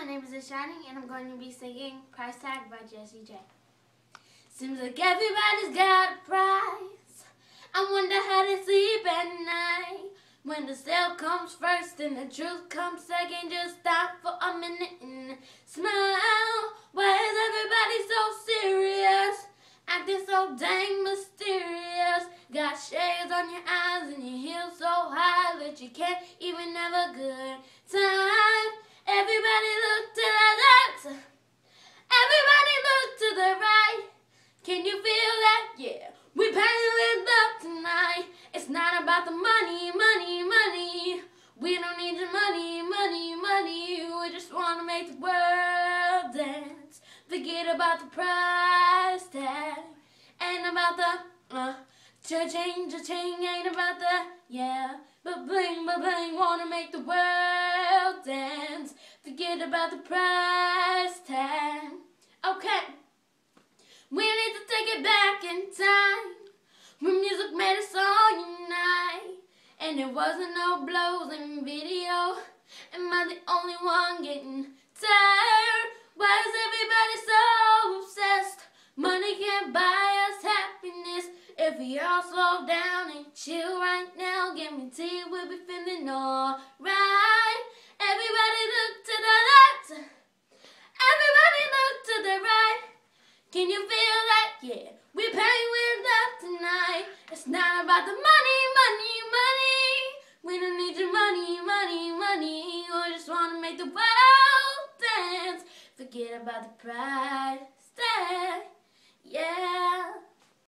my name is Ashani, and I'm going to be singing Price Tag by Jessie J. Seems like everybody's got a price. I wonder how they sleep at night. When the sale comes first and the truth comes second, just stop for a minute and smile. Why is everybody so serious? Acting so dang mysterious. Got shades on your eyes and your heels so high that you can't even have a good time. Everybody look to the left. Everybody look to the right. Can you feel that? Yeah. We paying with love tonight. It's not about the money, money, money. We don't need your money, money, money. We just want to make the world dance. Forget about the price tag. Ain't about the cha-ching, ain't about the, yeah. But bling, wanna make the world dance. Forget about the price tag. Okay. We need to take it back in time, when music made us all unite. And it wasn't no blows in video. Am I the only one getting tired? Why is everybody so obsessed? Money can't buy us happiness. If we all slow down and chill right now, guarantee we'll be feeling alright. Everybody look to the left. Everybody look to the right. Can you feel that? Yeah. We pay with love tonight. It's not about the money, money, money. We don't need your money, money, money. We just want to make the world dance. Forget about the price tag. Yeah.